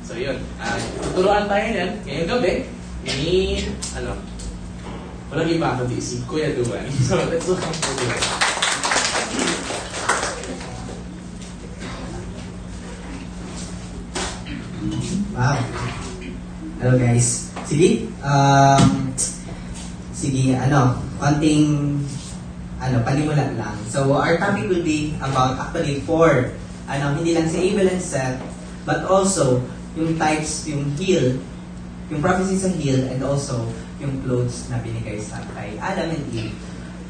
So yun, tuturuan tayo yan ngayong gabi. Walang iba kundi si Kuya Duan. So let's welcome Kuya Duan. Wow. Hello guys. Sige, konting, panimulan lang. So, our topic will be about actually four, hindi lang si Abel and Seth, but also yung types, yung heal, yung prophecy sa heal, and also yung clothes na binigay sa kay Adam and Eve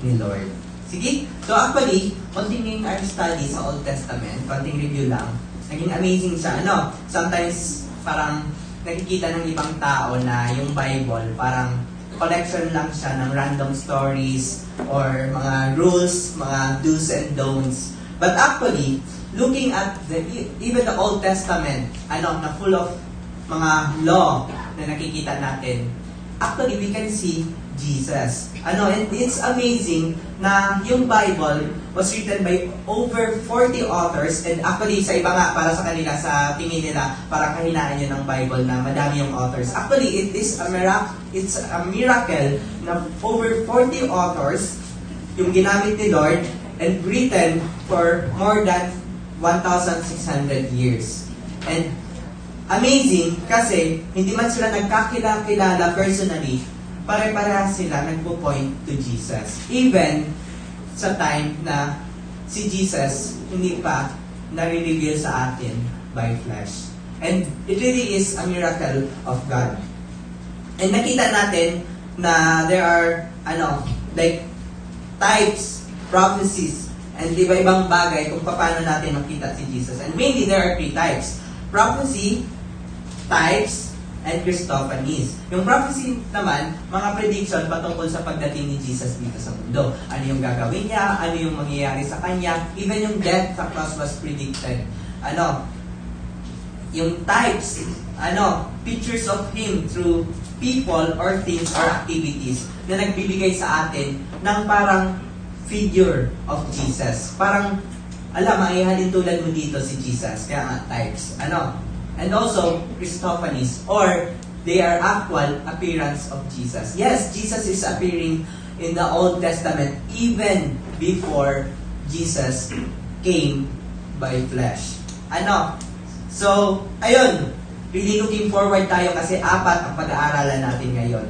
ni Lord. Sige, so actually, continuing our study sa Old Testament, konting review lang, naging amazing siya. Sometimes, parang nakikita ng ibang tao na yung Bible, parang collection lang siya ng random stories or mga rules, mga do's and don'ts. But actually, looking at even the Old Testament, na full of mga law na nakikita natin, actually we can see Jesus. And it's amazing na yung Bible was written by over 40 authors, and actually sa iba nga, para sa kanila, sa tingin nila, parang kahinaan yun ng Bible na madami yung authors. Actually, it's a miracle na over 40 authors yung ginamit ni Lord and written for more than 1,600 years. And amazing kasi hindi man sila nagkakilala personally, pare-pareha sila nagpo-point to Jesus. Even sa time na si Jesus hindi pa nare-reveal sa atin by flesh. And it really is a miracle of God. And nakita natin na there are, types, prophecies, and iba-ibang bagay kung paano natin makita si Jesus. And mainly, there are three types. Prophecy, types, and Christophanies. Yung prophecy naman, mga prediction patungkol sa pagdating ni Jesus dito sa mundo. Ano yung gagawin niya, ano yung mangyayari sa kanya, even yung death sa cross was predicted. Yung types, pictures of Him through people or things or activities na nagbibigay sa atin ng parang figure of Jesus. Parang, maihalin tulad mo dito si Jesus. Kaya nga, types. And also, Christophanies, or they are actual appearance of Jesus. Yes, Jesus is appearing in the Old Testament even before Jesus came by flesh. So, ayun, really looking forward tayo kasi 4 ang pag-aaralan natin ngayon.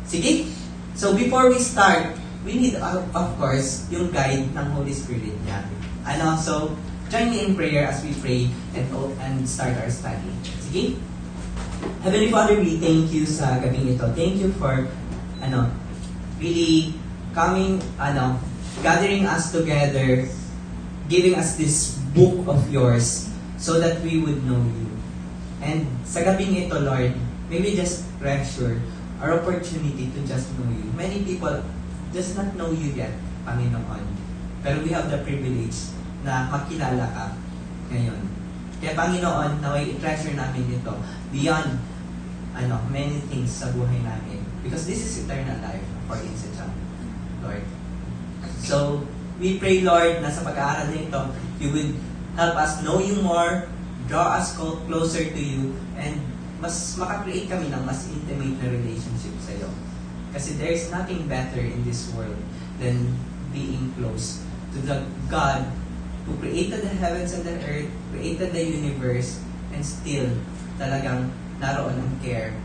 Sige? So, before we start, we need, of course, yung guide ng Holy Spirit niya. So, join me in prayer as we pray and start our study. Sige? Heavenly Father, we thank you sa gabing ito. Thank you for, really coming, gathering us together, giving us this book of yours so that we would know you. And sa gabing ito, Lord, may we just treasure our opportunity to just know you. Many people does not know you yet, Panginoon. Pero we have the privilege na makilala ka ngayon. Kaya Panginoon, naway i-treasure namin ito beyond many things sa buhay namin. Because this is eternal life for Insicham, Lord. So, we pray, Lord, na sa pag-aaral na ito, you will help us know you more, draw us closer to you, and mas makakreate kami ng mas intimate na relationship sa iyo. Kasi there is nothing better in this world than being close to the God who created the heavens and the earth, created the universe, and still talagang naroon ang care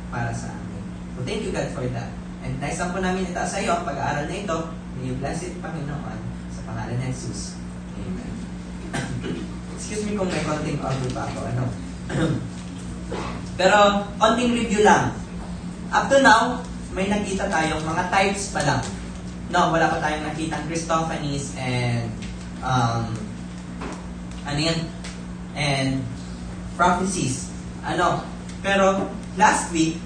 para sa amin. So thank you God for that. And naisan po namin ito sa iyo ang pag-aaral na ito. May you bless it, Panginoon, sa pangalan ni Jesus. Amen. Excuse me kung may konting audio pa ako. Pero konting review lang. Up to now, may nakita tayong mga types pa lang. Wala pa tayong nakitang Christophanies and and prophecies. Pero last week,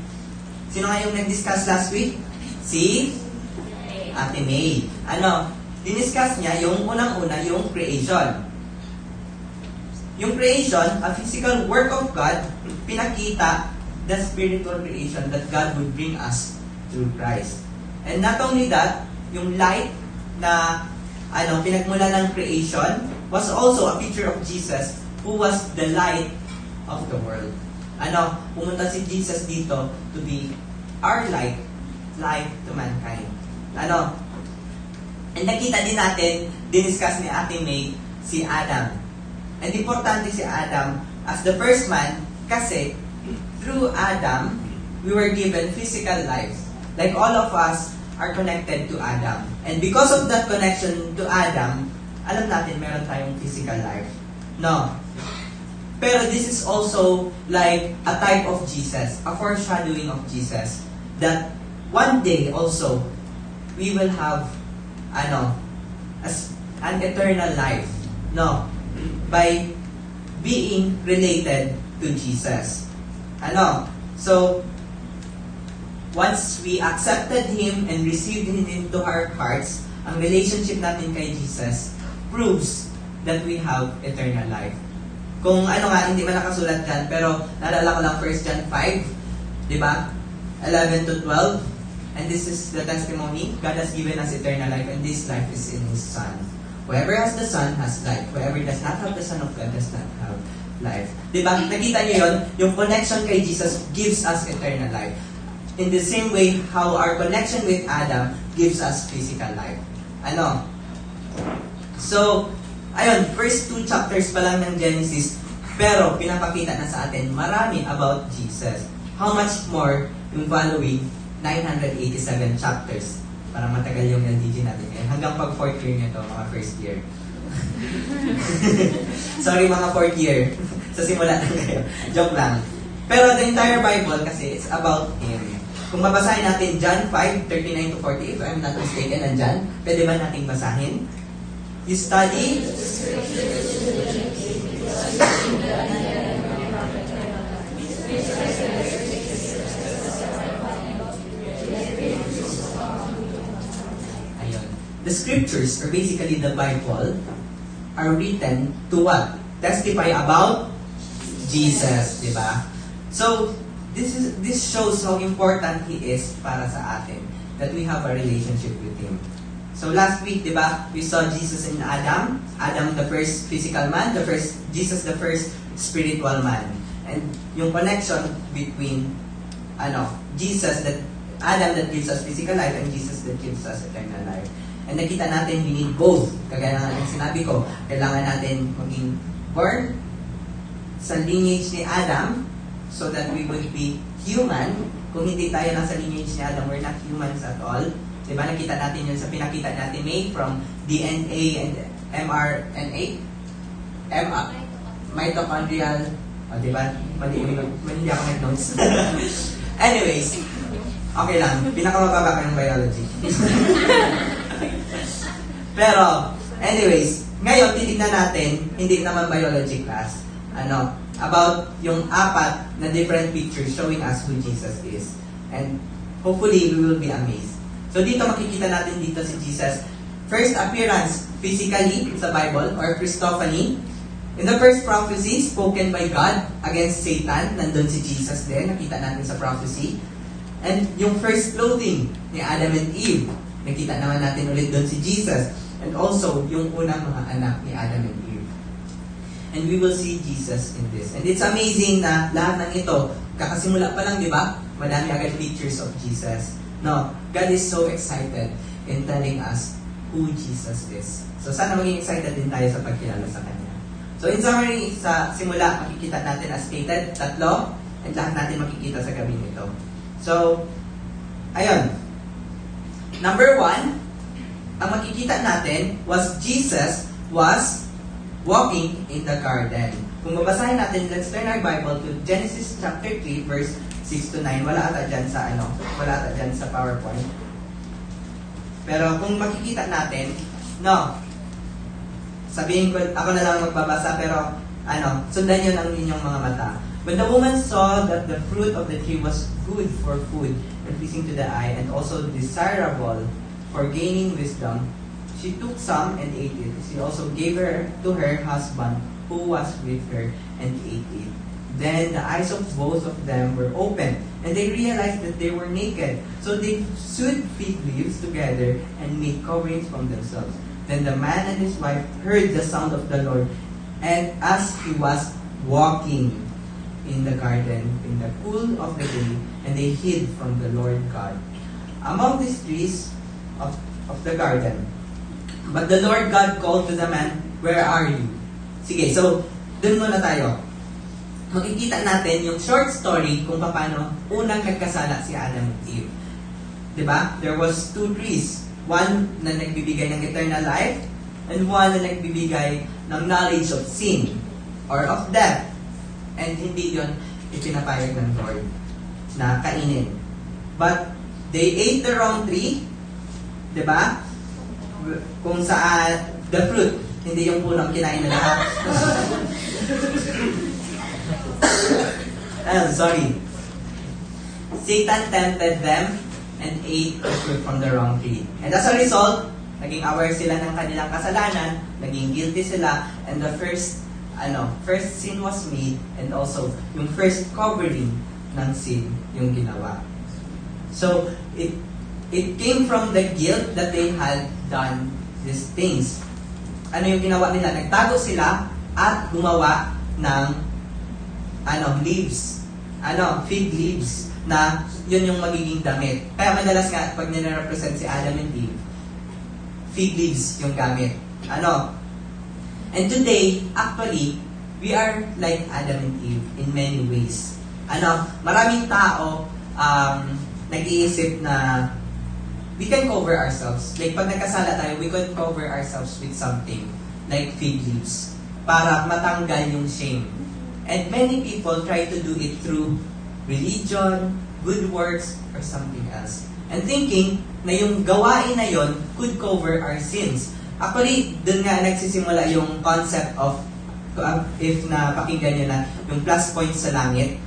sino nga yung nag-discuss last week? Si Ate May. Diniscuss niya yung unang-una, yung creation. Yung creation, a physical work of God, pinakita the spiritual creation that God would bring us through Christ. And not only that, yung light na pinagmula ng creation was also a picture of Jesus who was the light of the world. pumunta si Jesus dito to be our light to mankind. And nakita din natin, diniscuss ni Ate May, si Adam. And importante si Adam as the first man kasi through Adam, we were given physical life. Like all of us are connected to Adam. And because of that connection to Adam, alam natin meron tayong physical life. No. Pero this is also like a type of Jesus, a foreshadowing of Jesus. That one day also, we will have as an eternal life. No. By being related to Jesus. So, once we accepted Him and received Him into our hearts, ang relationship natin kay Jesus proves that we have eternal life. Kung hindi man nakasulat dyan, pero naalala ko lang 1 John 5, di ba? 11 to 12. And this is the testimony. God has given us eternal life, and this life is in His Son. Whoever has the Son has life. Whoever does not have the Son of God does not have life. Di ba? Nakita niyo yun? Yung connection kay Jesus gives us eternal life. In the same way, how our connection with Adam gives us physical life. So, first 2 chapters pa lang ng Genesis, pero pinapakita na sa atin marami about Jesus. How much more yung following 987 chapters. Parang matagal yung LDG natin ngayon. Hanggang pag 4th year nyo to, mga first year. Sorry mga 4th year. Sa simula na kayo. Joke lang. Pero the entire Bible kasi it's about Him. Kung mabasahin natin John 5:39 to 40, if I'm not mistaken, nandyan, pwede ba nating basahin? You study? Ayun. The scriptures, or basically the Bible, are written to what? Testify about Jesus, di ba? So, this shows how important He is para sa atin, that we have a relationship with Him. So last week, di ba, we saw Jesus in Adam. Adam the first physical man, Jesus the first spiritual man. And yung connection between Jesus, that Adam that gives us physical life, and Jesus that gives us eternal life. And nakita natin, we need both. Kagaya ng sinabi ko, kailangan natin maging born sa lineage ni Adam so that we would be human. Kung hindi tayo nasa lineage ni Adam, we're not humans at all. Diba, nakita natin yun sa pinakita natin May from DNA and mRNA. Mitochondrial. Diba? Hindi ako nag-notes. Anyways, okay lang. Pinakamababa ka ng biology. Pero, anyways, ngayon, titignan natin, hindi naman biology class, about yung 4 na different pictures showing us who Jesus is. And hopefully, we will be amazed. So dito makikita natin dito si Jesus. First appearance physically sa Bible or Christophany. In the first prophecy spoken by God against Satan, nandun si Jesus din, nakita natin sa prophecy. And yung first clothing ni Adam and Eve, nakita naman natin ulit doon si Jesus. And also yung unang mga anak ni Adam and Eve. And we will see Jesus in this. And it's amazing na lahat ng ito, kakasimula pa lang, di ba? Madami agad pictures of Jesus. No, God is so excited in telling us who Jesus is. So sana maging excited din tayo sa pagkilala sa Kanya. So in summary, sa simula, makikita natin as stated, 3, and lahat natin makikita sa gabi nito. So, ayun. Number 1, ang makikita natin was Jesus was walking in the garden. Kung babasahin natin, let's turn our Bible to Genesis chapter 3, verse 6 to 9. Wala ata dyan sa PowerPoint. Pero kung makikita natin, sabihin ko, ako na lang magbabasa, pero sundan yun ang inyong mga mata. When the woman saw that the fruit of the tree was good for food and pleasing to the eye and also desirable for gaining wisdom, she took some and ate it. She also gave her to her husband who was with her and ate it. Then the eyes of both of them were opened, and they realized that they were naked. So they sewed fig leaves together and made coverings from themselves. Then the man and his wife heard the sound of the Lord, and as he was walking in the garden in the cool of the day, and they hid from the Lord God among these trees of the garden. But the Lord God called to the man, "Where are you?" Sige, so, dun muna tayo. Makikita natin yung short story kung paano unang nagkasala si Adam and Eve. Diba? There was two trees. One na nagbibigay ng eternal life, and one na nagbibigay ng knowledge of sin or of death. And hindi yun ipinapayag ng Lord na kainin. But they ate the wrong tree, diba? Kung saan the fruit, hindi yung punong kinain na lahat. Sorry. Satan tempted them and ate the fruit from the wrong tree. And as a result, naging aware sila ng kanilang kasalanan, naging guilty sila, and the first sin was made, and also yung first covering ng sin yung ginawa. So, it came from the guilt that they had done these things. Ano yung ginawa nila? Nagtago sila at gumawa ng leaves. Fig leaves na yun yung magiging damit. Kaya madalas nga, pag nire-represent si Adam and Eve, fig leaves yung gamit. And today, actually, we are like Adam and Eve in many ways. Maraming tao nag-iisip na we can cover ourselves. Like, pag nagkasala tayo, we can cover ourselves with something, like fig leaves, para matanggal yung shame. And many people try to do it through religion, good works, or something else. And thinking na yung gawain na yon could cover our sins. Actually, dun nga nagsisimula yung concept of, if napakinggan nyo na, yung plus points sa langit.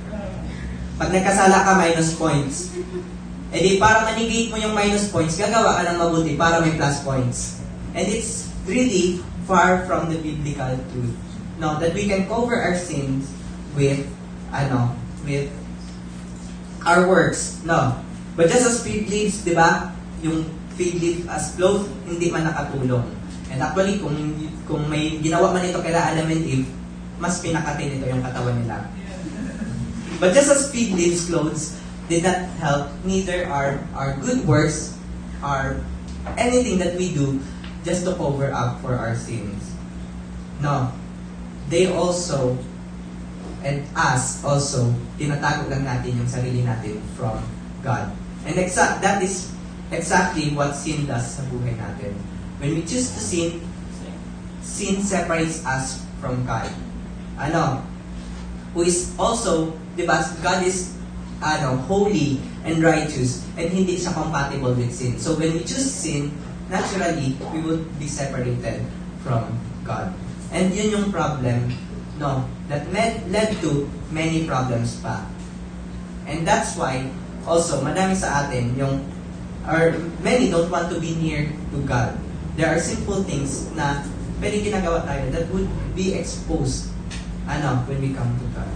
Pag nagkasala ka, minus points. E di, para manigate mo yung minus points, gagawa ka ng mabuti para may plus points. And it's really far from the biblical truth. No, that we can cover our sins with our works. No. But just as fig leaves, di ba? Yung fig leaf as cloth, hindi man nakatulong. And actually, kung may ginawa man ito kila Adam and Eve, mas pinakati nito yung katawan nila. But just as fig leaves clothes did not help, neither our good works, or anything that we do just to cover up for our sins. No. They also, and us also, tinatago lang natin yung sarili natin from God. And that is exactly what sin does sa buhay natin. When we choose to sin, sin separates us from God. Who is also, diba, God is holy and righteous, and hindi siya compatible with sin. So when we choose sin, naturally, we would be separated from God. And yun yung problem, that led to many problems pa. And that's why, also, madami sa atin, many don't want to be near to God. There are simple things na pwede ginagawa tayo that would be exposed, when we come to God.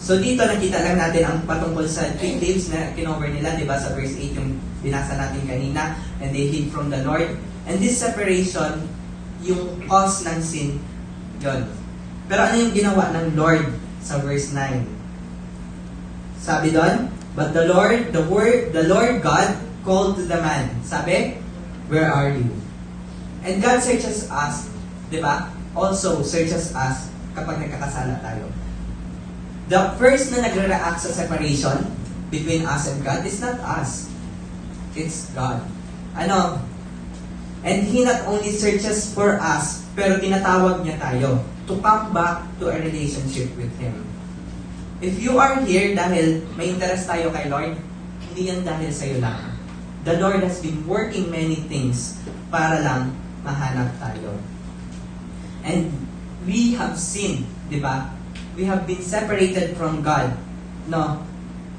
So dito nakita lang natin ang patungkol sa fig leaves na kinover nila, di ba, sa verse 8 yung binasa natin kanina, and they hid from the Lord. And this separation, yung cause ng sin, yun. Pero ano yung ginawa ng Lord sa verse 9? Sabi doon, but the Lord God called to the man. Sabi, where are you? And God searches us, di ba? Also searches us kapag nagkakasala tayo. The first na nagre-react sa separation between us and God is not us. It's God. And He not only searches for us, pero tinatawag niya tayo to come back to a relationship with Him. If you are here dahil may interest tayo kay Lord, hindi yan dahil sa'yo lang. The Lord has been working many things para lang mahanap tayo. And we have sinned, di ba? We have been separated from God. No.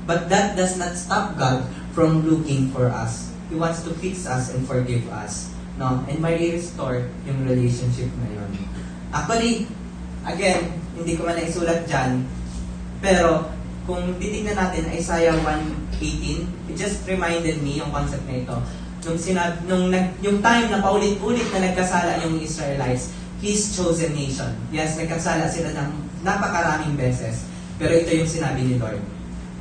But that does not stop God from looking for us. He wants to fix us and forgive us. No. And may restore yung relationship na yun. Actually, again, hindi ko man naisulat dyan, pero kung titignan natin Isaiah 1:18, it just reminded me yung concept na ito. Yung time na paulit-ulit na nagkasala yung Israelites, His chosen nation. Yes, nagkasala sila ng napakaraming beses. Pero ito yung sinabi ni Lord.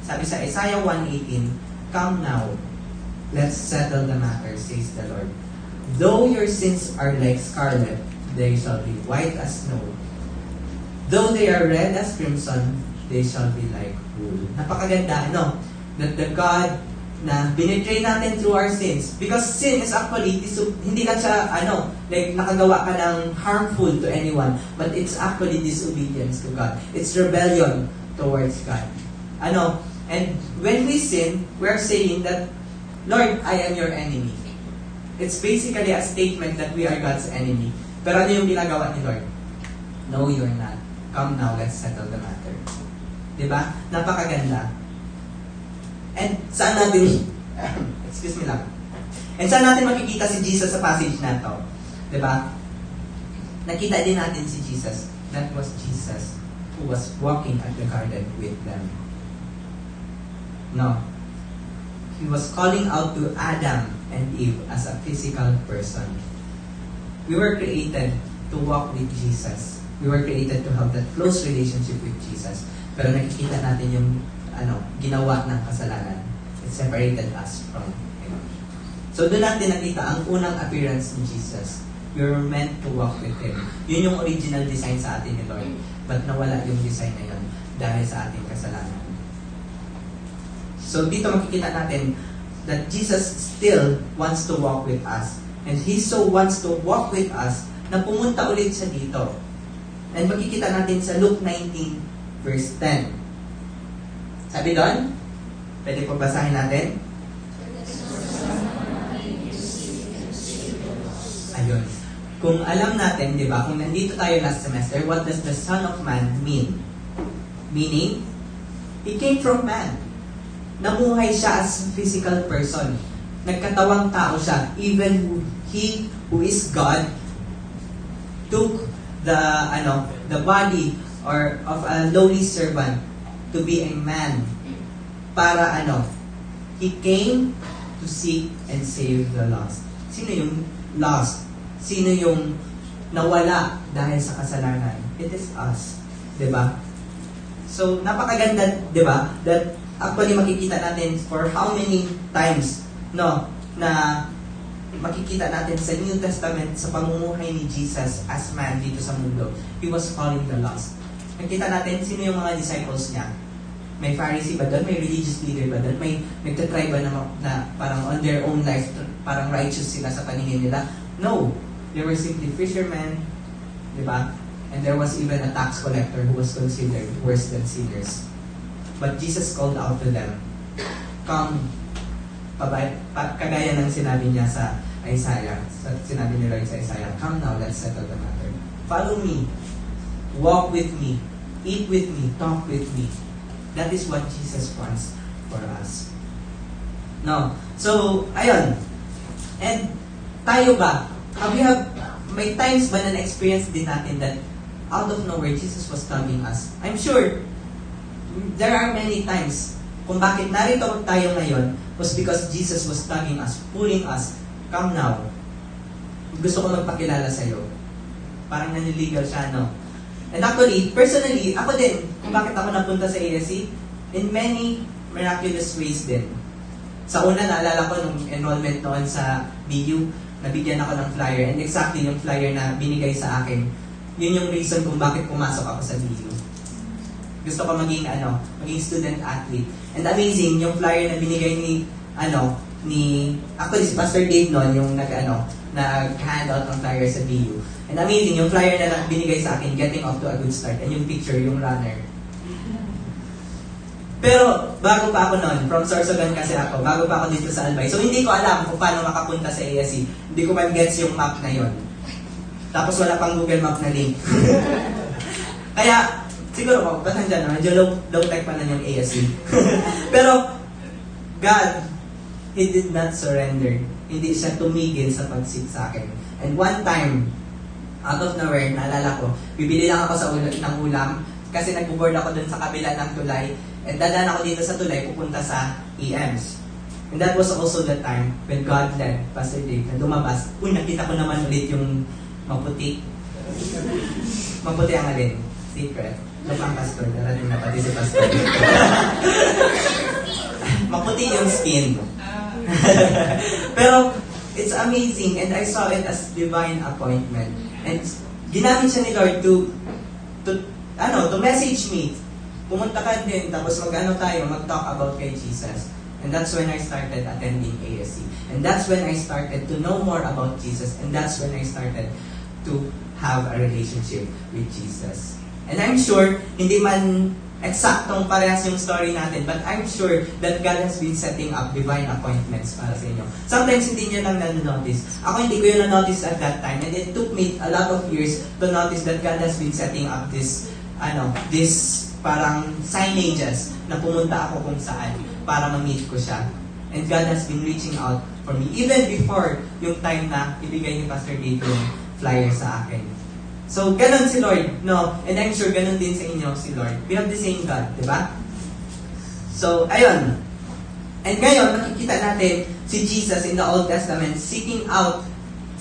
Sabi sa Isaiah 1:18, "Come now, let's settle the matter, says the Lord. Though your sins are like scarlet, they shall be white as snow. Though they are red as crimson, they shall be like wool." Napakaganda, no? That the God na binitray natin through our sins. Because sin is actually, hindi lang siya, like nakagawa ka ng harmful to anyone, but it's actually disobedience to God. It's rebellion towards God. And when we sin, we're saying that, Lord, I am your enemy. It's basically a statement that we are God's enemy. Pero ano yung ginagawa ni Lord? No, you're not. Come now, let's settle the matter. Diba? Napakaganda. And saan natin, excuse me lang. And saan natin makikita si Jesus sa passage na to? Diba? Nakita din natin si Jesus. That was Jesus who was walking at the garden with them. No. He was calling out to Adam and Eve as a physical person. We were created to walk with Jesus. We were created to have that close relationship with Jesus. Pero nakikita natin yung ginawa ng kasalanan. It separated us from Him. So doon natin nakita ang unang appearance ni Jesus. We were meant to walk with Him. Yun yung original design sa atin ni Lord. But nawala yung design na yun dahil sa ating kasalanan. So dito makikita natin that Jesus still wants to walk with us. And He so wants to walk with us na pumunta ulit siya dito. And makikita natin sa Luke 19 verse 10. Sabi doon, pwede po basahin natin? Ayun. Kung alam natin, di ba, kung nandito tayo last semester, what does the Son of Man mean? Meaning, He came from man. Namuhay siya as a physical person. Nagkatawang tao siya. Even He who is God took the body or of a lowly servant to be a man. Para He came to seek and save the lost. Sino yung lost? Sino yung nawala dahil sa kasalanan? It is us. Diba? So, napakaganda, diba? That actually makikita natin for how many times, na makikita natin sa New Testament, sa pamumuhay ni Jesus as man dito sa mundo. He was calling the lost. Nakita natin, sino yung mga disciples niya? May Pharisee ba doon? May religious leader ba doon? May nagtatry ba na parang on their own life, parang righteous sila sa paningin nila? No. They were simply fishermen, di ba? And there was even a tax collector who was considered worse than sinners. But Jesus called out to them, "Come," kagaya ng sinabi niya sa Isaiah, sinabi ni Lord sa Isaiah, "Come now, let's settle the matter. Follow me, walk with me, eat with me, talk with me." That is what Jesus wants for us. No. So, ayun. And tayo ba? May times ba na na-experience din natin that out of nowhere, Jesus was tugging us? I'm sure there are many times kung bakit narito tayo ngayon was because Jesus was tugging us, pulling us, "Come now. Gusto ko magpakilala sa'yo." Parang naniligaw siya, no? And actually, personally, ako din, kung bakit ako napunta sa ASC, in many miraculous ways din. Sa una, naalala ko nung enrollment noon sa BU, nabigyan ako ng flyer, and exactly yung flyer na binigay sa akin, yun yung reason kung bakit pumasok ako sa BU. Gusto ko maging student athlete. And amazing, yung flyer na binigay actually si Pastor Dave noon, yung nag-hand out ng flyer sa BU. And amazing, yung flyer na binigay sa akin, getting off to a good start. And yung picture, yung runner. Pero, bago pa ako noon, from Sorsogon kasi ako, bago pa ako dito sa Albay. So, hindi ko alam kung paano makapunta sa ASC. Hindi ko man gets yung map na yon. Tapos wala pang Google Map na link. Kaya, siguro, ba't nandiyan na? Medyo low-tech pa na yung ASC. Pero, God, He did not surrender. Hindi siya tumigil sa pag-seek sa akin. And one time, out of nowhere, naalala ko, bibili lang ako sa ng ulam kasi nag-board ako dun sa kabila ng tulay. And dadaan ako dito sa tulay, pupunta sa EMs. And that was also the time when God led Pastor Dave na lumabas. Nakita ko naman ulit yung maputi. Maputi ang alin? Secret. Ito pang pastor, darating na pati si pastor. Maputi yung skin. Pero, it's amazing and I saw it as divine appointment. And ginamit siya ni Lord to message me. Pumunta ka din, tapos mag-talk about kay Jesus. And that's when I started attending ASC. And that's when I started to know more about Jesus. And that's when I started to have a relationship with Jesus. And I'm sure, hindi man eksaktong parehas yung story natin, but I'm sure that God has been setting up divine appointments para sa inyo. Sometimes hindi nyo lang na-notice. Ako hindi ko yun na-notice at that time. And it took me a lot of years to notice that God has been setting up this parang signages na pumunta ako kung saan para ma-meet ko siya. And God has been reaching out for me. Even before yung time na ibigay ni Pastor Dave yung flyer sa akin. So, ganun si Lord, no? And I'm sure ganun din sa inyo si Lord. We have the same God, di ba? So, ayun. And ngayon, makikita natin si Jesus in the Old Testament seeking out,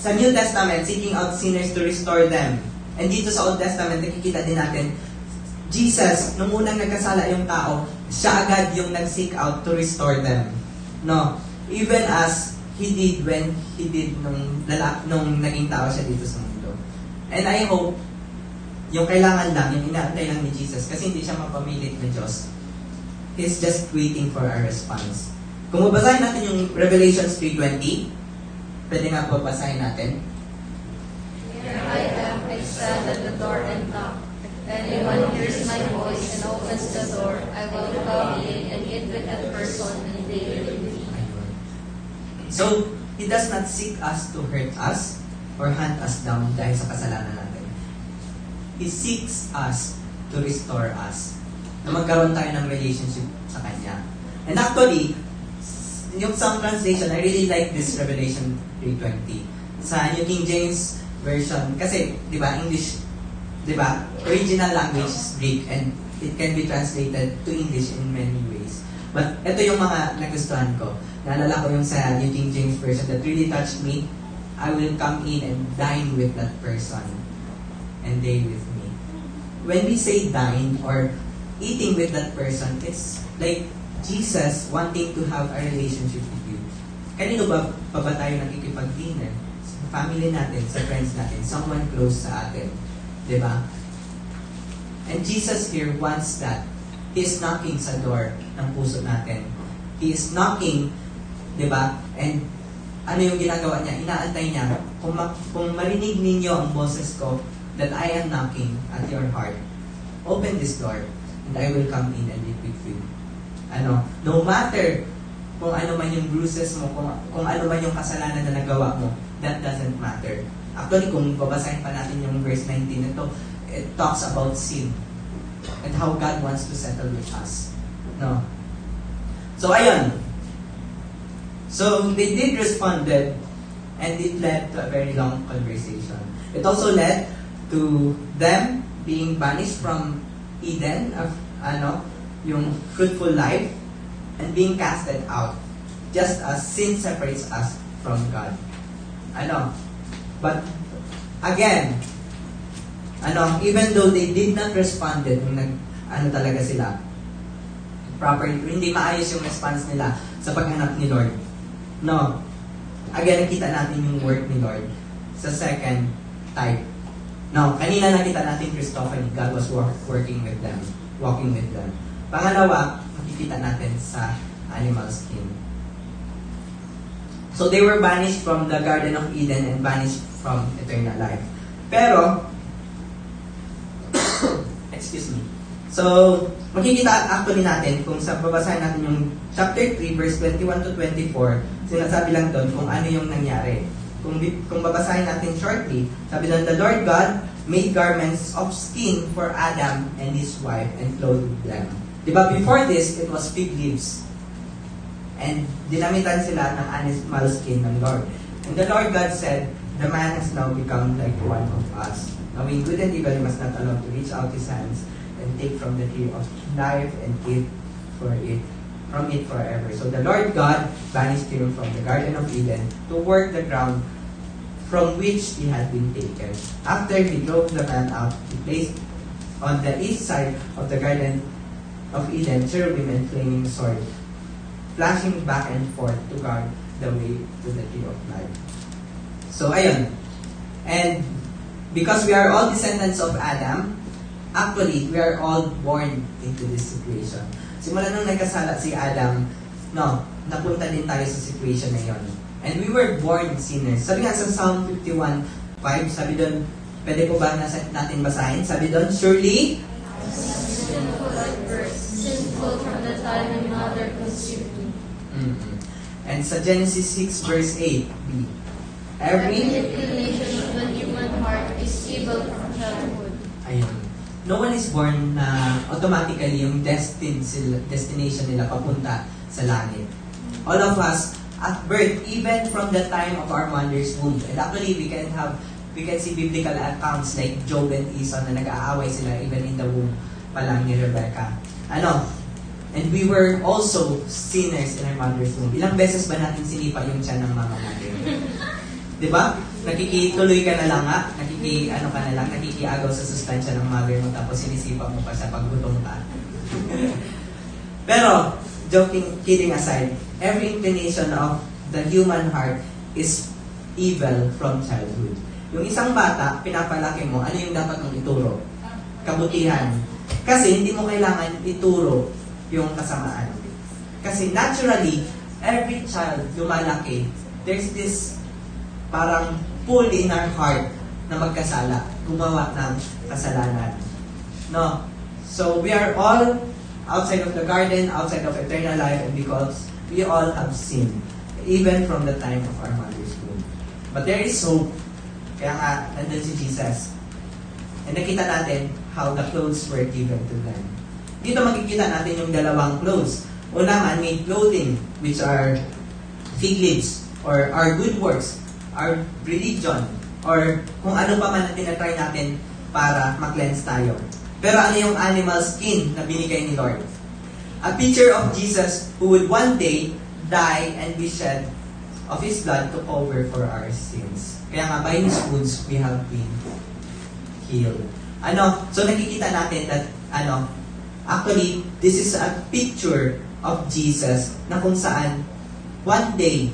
sa New Testament, seeking out sinners to restore them. And dito sa Old Testament, nakikita din natin, Jesus, nung unang nagkasala yung tao, siya agad yung nag-seek out to restore them. No? Even as He did when He did nung naging tao siya dito sa mundo. And I hope, yung kailangan lang, yung inaantay lang ni Jesus, kasi hindi siya mapamilit ng Diyos. He's just waiting for our response. Kung mabasahin natin yung Revelation 3:20, pwede nga po basahin natin. Here I am, I stand at the door and knock. If anyone hears my voice and opens the door, I will come in and eat with that person and they with me. So, He does not seek us to hurt us or hunt us down dahil sa kasalanan natin. He seeks us to restore us. Na magkaroon tayo ng relationship sa Kanya. And actually, yung some translation, I really like this Revelation 3:20. Sa New King James Version, kasi, di ba, English, di ba, original language is Greek and it can be translated to English in many ways. But ito yung mga nagustuhan ko. Naalala ko yung sa New King James Version that really touched me. I will come in and dine with that person and they with me. When we say dine or eating with that person, it's like Jesus wanting to have a relationship with you. Kanino ba tayo nakikipag-dinner? Sa family natin, sa friends natin, someone close sa atin. Diba? And Jesus here wants that. He is knocking sa door ng puso natin. He is knocking, diba? And ano yung ginagawa niya? Inaantay niya. Kung marinig ninyo ang boses ko, that I am knocking at your heart, open this door, and I will come in and live with you. No matter kung ano man yung bruises mo, kung ano man yung kasalanan na nagawa mo, that doesn't matter. Actually, kung babasahin pa natin yung verse 19 nito, it talks about sin and how God wants to settle with us. No? So, ayun. So, they did responded and it led to a very long conversation. It also led to them being banished from Eden, yung fruitful life, and being casted out, just as sin separates us from God. But again, even though they did not respond, talaga sila, proper, hindi maayos yung response nila sa paghanap ni Lord. No. Again, nakita natin yung work ni Lord sa second type. Now, kanina nakita natin Christophany, God was working with them, walking with them. Pangalawa, makikita natin sa animal skin. So, they were banished from the Garden of Eden and banished from eternal life. Pero, excuse me. So, makikita actually natin kung sa babasahin natin yung chapter 3, verse 21 to 24, sinasabi lang doon kung ano yung nangyari. Kung babasahin natin shortly, sabi doon, the Lord God made garments of skin for Adam and his wife and clothed them. Diba, before this, it was fig leaves. And dinamitan sila ng animal skin ng Lord. And the Lord God said, the man has now become like one of us. Knowing good and evil, he must not allow to reach out his hands and take from the tree of life and eat from it forever. So the Lord God banished him from the Garden of Eden to work the ground from which he had been taken. After he drove the man out, he placed on the east side of the Garden of Eden cherubim and flaming sword, flashing back and forth to guard the way to the tree of life. So, ayun. And because we are all descendants of Adam, actually, we are all born into this situation. Simula nung nagkasala si Adam, napunta din tayo sa situation na yun. And we were born sinners. Sabi nga sa Psalm 51:5, sabi doon, pwede po ba natin basahin? Sabi doon, surely, sinful at birth, sinful from the time my mother conceived me. And sa Genesis 6 verse 8b, Every inclination of the human heart is evil from childhood. ayun. No one is born na automatically yung destination nila papunta sa langit. All of us at birth, even from the time of our mother's womb. And actually, we can see biblical accounts like Job and Esau na nag-aaway sila even in the womb pa lang ni Rebecca. And we were also sinners in our mother's womb. Ilang beses ba natin sinipa yung tiyan ng mama natin? Diba? Nakikituloy ka na lang nakikiagaw sa sustansya ng mother mo tapos sinisipa mo pa siya pag gutom ka. Pero, kidding aside, every inclination of the human heart is evil from childhood. Yung isang bata, pinapalaki mo, ano yung dapat mong ituro? Kabutihan. Kasi hindi mo kailangan ituro yung kasamaan. Kasi naturally, every child lumalaki, there's this parang pull in our heart na magkasala, gumawa ng kasalanan. No? So, we are all outside of the garden, outside of eternal life, and because we all have sinned, even from the time of our mother's womb. But there is hope. Kaya nga, nandun si Jesus. And nakita natin how the clothes were given to them. Dito makikita natin yung dalawang clothes. Una, man-made clothing, which are fig leaves, or our good works, our religion, or kung ano pa man na tinatry natin para mag-cleanse tayo. Pero ano yung animal skin na binigay ni Lord? A picture of Jesus who would one day die and be shed of His blood to cover for our sins. Kaya nga, by His wounds, we have been healed. So nakikita natin that, actually, this is a picture of Jesus na kung saan, one day,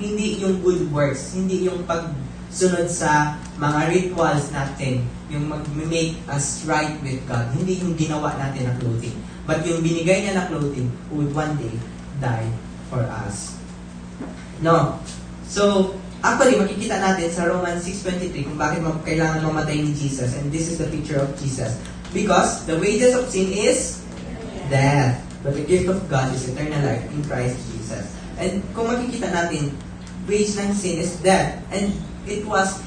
hindi yung good works, hindi yung pagsunod sa mga rituals natin, yung mag-make us right with God, hindi yung ginawa natin na clothing, but yung binigay niya na clothing who would one day die for us. No? So, actually, makikita natin sa Romans 6:23 kung bakit kailangan mamatay ni Jesus, and this is the picture of Jesus. Because the wages of sin is death, but the gift of God is eternal life in Christ Jesus. And kung makikita natin, wage ng sin is death. And it was,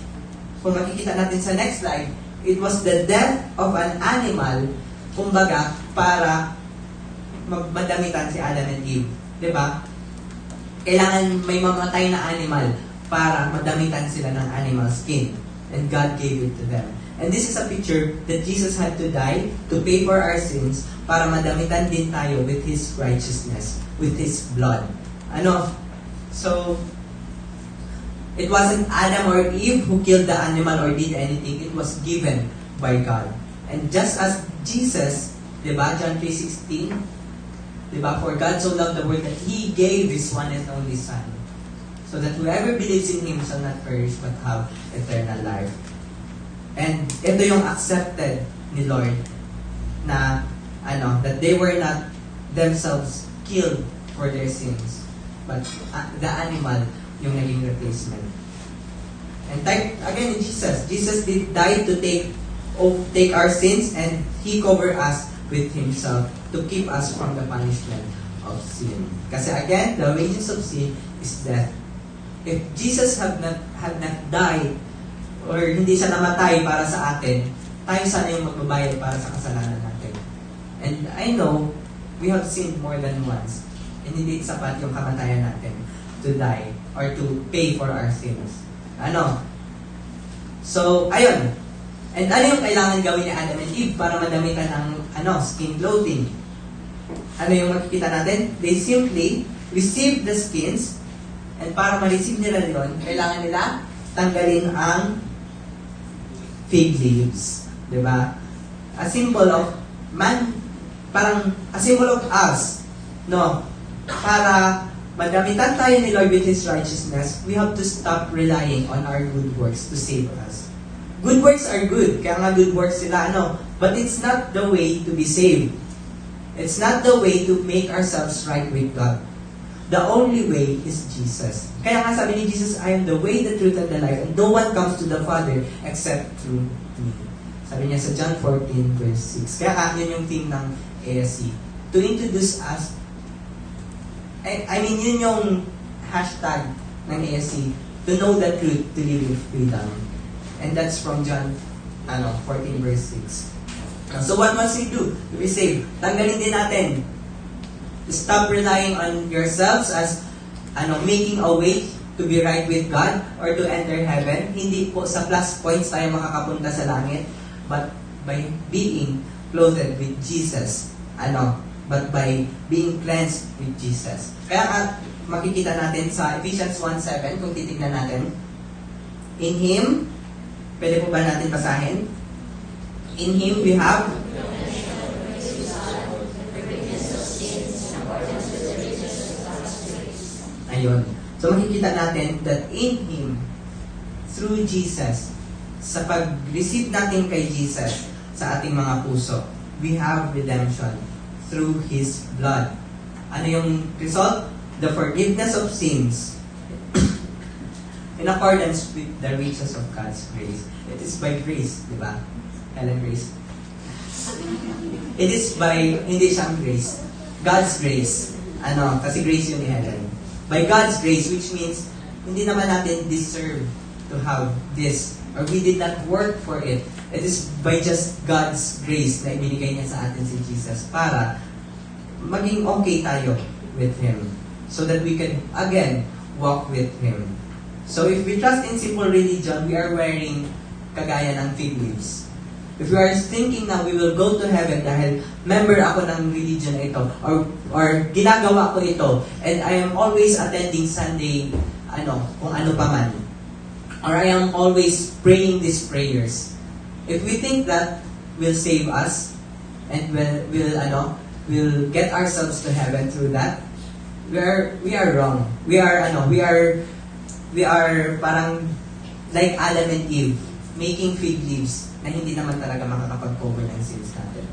kung makikita natin sa next slide, it was the death of an animal, kumbaga, para madamitan si Adam and Eve. Diba? Kailangan may mamatay na animal para madamitan sila ng animal skin. And God gave it to them. And this is a picture that Jesus had to die to pay for our sins para madamitan din tayo with His righteousness, with His blood. So, it wasn't Adam or Eve who killed the animal or did anything. It was given by God. And just as Jesus, diba, John 3:16, diba, for God so loved the world that He gave His one and only Son, so that whoever believes in Him shall not perish but have eternal life. And ito yung accepted ni Lord na, that they were not themselves killed for their sins, but the animal yung naging replacement. And again, Jesus did die to take our sins, and He covered us with Himself to keep us from the punishment of sin. Kasi again, the wages of sin is death. If Jesus had not died, or hindi siya namatay para sa atin, tayo sana yung magbabayad para sa kasalanan natin. And I know, we have sinned more than once, and hindi sapat yung kamatayan natin to die or to pay for our sins. So, ayun. And ano yung kailangan gawin ni Adam and Eve para madamitan ng skin clothing? Ano yung makikita natin? They simply receive the skins, and para ma-receive nila yun, kailangan nila tanggalin ang fig leaves. Diba? A symbol of man, parang a symbol of us. No? Para magamitan tayo ni Lord with His righteousness, we have to stop relying on our good works to save us. Good works are good, kaya nga good works sila, but it's not the way to be saved. It's not the way to make ourselves right with God. The only way is Jesus. Kaya nga sabi ni Jesus, I am the way, the truth, and the life, and no one comes to the Father except through me. Sabi niya sa John 14, verse 6. Kaya yun yung theme ng ASC. To introduce us, yun yung hashtag ng ASC, to know the truth, to live in freedom. And that's from John 14, verse 6. So what must we do to be saved? Tanggalin din natin. Stop relying on yourselves as making a way to be right with God or to enter heaven. Hindi po sa plus points tayo makakapunta sa langit, but by being clothed with Jesus. But by being cleansed with Jesus. Kaya makikita natin sa Ephesians 1:7, kung titignan natin, in Him, pwede po ba natin basahin? In Him we have Ayun. So makikita natin that in Him, through Jesus, sa pag-receive natin kay Jesus sa ating mga puso, we have redemption through His blood. Ano yung result? The forgiveness of sins in accordance with the riches of God's grace. It is by grace, di ba? Helen Grace. It is by, hindi siyang grace, God's grace. Kasi grace yun ni Helen. By God's grace, which means, hindi naman natin deserve to have this, or we did not work for it. It is by just God's grace na ibinigay niya sa atin si Jesus para maging okay tayo with Him. So that we can, again, walk with Him. So if we trust in simple religion, we are wearing kagaya ng fig leaves. If we are thinking na we will go to heaven dahil member ako ng religion na ito, or ginagawa ko ito, and I am always attending Sunday, kung ano pa man, or I am always praying these prayers. If we think that will save us, and will get ourselves to heaven through that, we are wrong. We are parang like Adam and Eve, making fig leaves na hindi naman talaga makakapag-cover ng sins natin.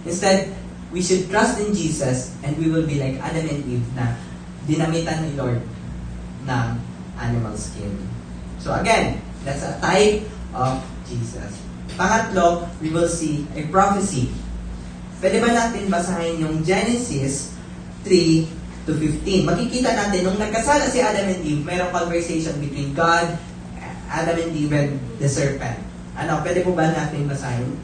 Instead, we should trust in Jesus and we will be like Adam and Eve na dinamitan ni Lord ng animal skin. So again, that's a type of Jesus. Pangatlo, we will see a prophecy. Pwede ba natin basahin yung Genesis 3 to 15? Makikita natin, nung nagkasala si Adam and Eve, mayroong conversation between God, Adam and Eve, and the serpent. Pwede po ba natin basahin?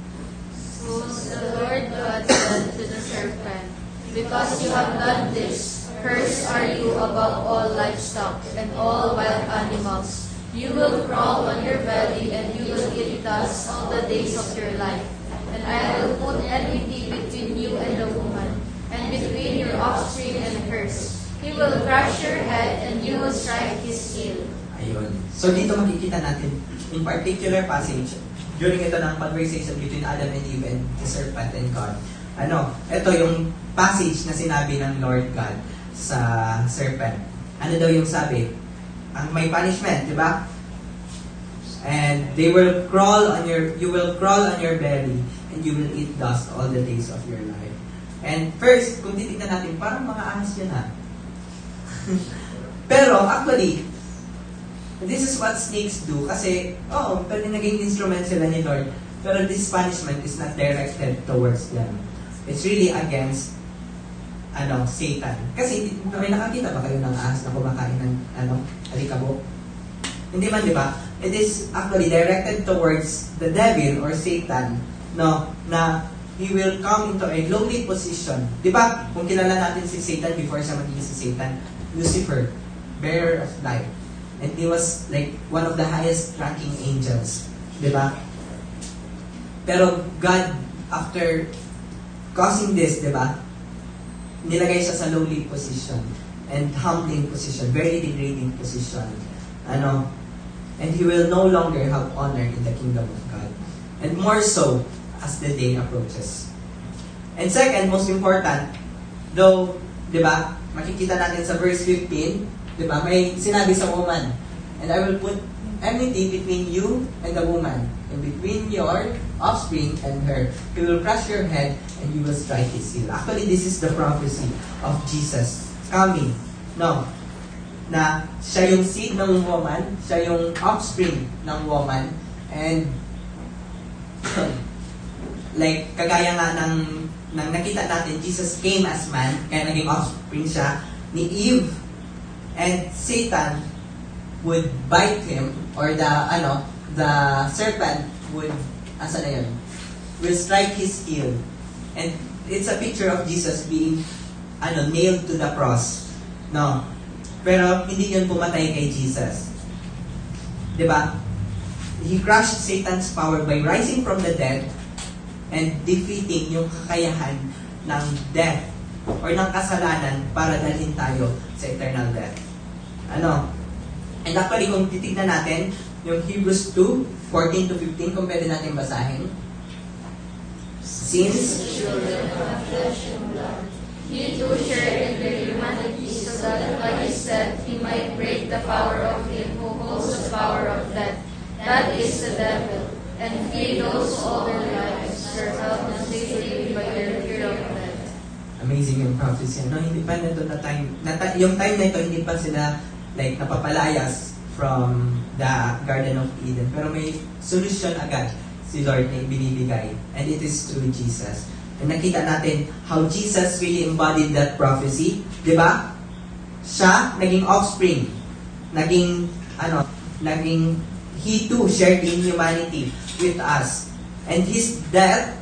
So the Lord God said to the serpent, because you have done this, cursed are you above all livestock and all wild animals. You will crawl on your belly and you will eat dust all the days of your life. And I will put enmity between you and the woman, and between your offspring and hers. He will crush your head and you will strike his heel. Ayun. So dito makikita natin, in particular passage, during ito ng conversation between Adam and Eve and the serpent and God. Ito yung passage na sinabi ng Lord God sa serpent. Ano daw yung sabi? Ang may punishment, di ba? And you will crawl on your belly and you will eat dust all the days of your life. And first, kung titignan natin, parang mga ahas yun ha. Pero actually, this is what snakes do. Kasi, pwede naging instrument sila ni Lord. Pero this punishment is not directed towards them. It's really against Satan. Kasi, may nakakita ba kayo ng ahas na kumakain ng alikabok? Hindi man, di ba? It is actually directed towards the devil or Satan, na he will come into a lowly position. Di ba? Kung kilala natin si Satan before siya maging si Satan, Lucifer, bearer of light. And he was like one of the highest ranking angels. Diba? Pero God, after causing this, diba, nilagay siya sa lowly position and humbling position, very degrading position. and he will no longer have honor in the kingdom of God. And more so as the day approaches. And second, most important, though, di ba, makikita natin sa verse 15, di ba, may sinabi sa woman, and I will put enmity between you and the woman, and between your offspring and her. He will crush your head, and you will strike his heel. Actually, this is the prophecy of Jesus coming. No, na siya yung seed ng woman, siya yung offspring ng woman, and like, kagaya nga ng nakita natin, Jesus came as man, kaya naging offspring siya ni Eve, and Satan would bite him, or the serpent would, asa na yun, will strike his heel. And it's a picture of Jesus being, nailed to the cross. No. Pero, hindi yun pumatay kay Jesus. Diba? He crushed Satan's power by rising from the dead and defeating yung kakayahan ng death or ng kasalanan para dalhin tayo sa eternal death. And actually, kung titignan natin, yung Hebrews 2:14 to 15, kung pwede natin basahin. Since He too shared in the humanity so that by his death he might break the power of him who holds the power of death, that is the devil, and free those all their lives were held in slavery by their fear of death. Amazing yung prophecy. Hindi pa nito na time, yung time na ito, hindi pa sila like napapalayas from the Garden of Eden. Pero may solution agad si Lord na binibigay. And it is through Jesus. And nakita natin how Jesus really embodied that prophecy. Diba? Siya, naging offspring. Naging, he too shared in humanity with us. And his death,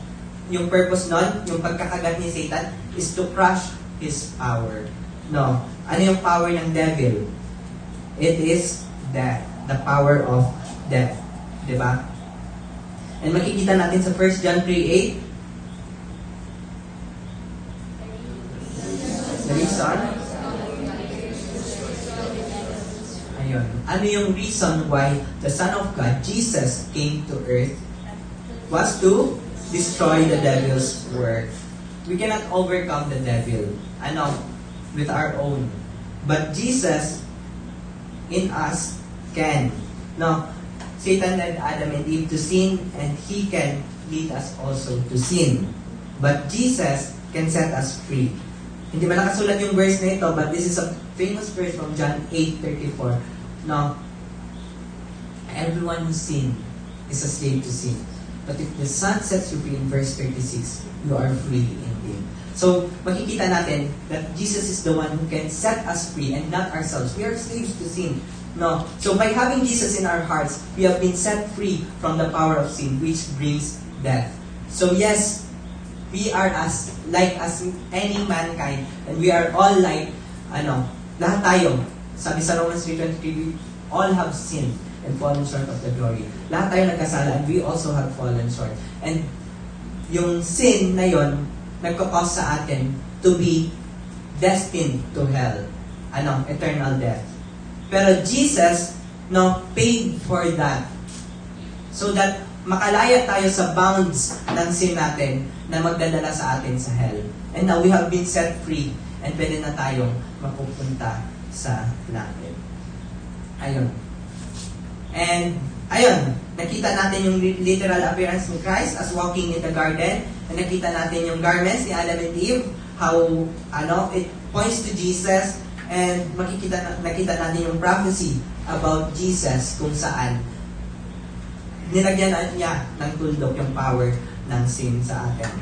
yung purpose nun, yung pagkakagat ni Satan, is to crush his power. No. Ano yung power ng devil? It is death. The power of death. Diba? And makikita natin sa 1 John 3:8, the reason? Ayun. Ano yung reason why the Son of God, Jesus, came to earth? Was to destroy the devil's work. We cannot overcome the devil, with our own. But Jesus, in us, can. No, Satan led Adam and Eve to sin, and he can lead us also to sin. But Jesus can set us free. Hindi ba nakasulat yung verse na ito, but this is a famous verse from John 8:34. No, everyone who sinned is a slave to sin. But if the Son sets you free in verse 36, you are free indeed. So, makikita natin that Jesus is the one who can set us free and not ourselves. We are slaves to sin. No. So, by having Jesus in our hearts, we have been set free from the power of sin, which brings death. So, yes, we are as any mankind, and we are all like, lahat tayo. Sabi sa Romans 3:23, we all have sinned and fallen short of the glory. Lahat tayo nagkasala, and we also have fallen short. And yung sin na yon, nagkakause sa atin to be destined to hell. Eternal death. Pero Jesus, paid for that. So that makalaya tayo sa bounds ng sin natin na magdadala sa atin sa hell. And now we have been set free and pwede na tayong mapupunta sa langit. Ayun. And, nakita natin yung literal appearance ni Christ as walking in the garden. And nakita natin yung garments ni Adam and Eve, how, it points to Jesus. And nakita natin yung prophecy about Jesus kung saan nilagyan niya ng tuldok yung power ng sin sa atin.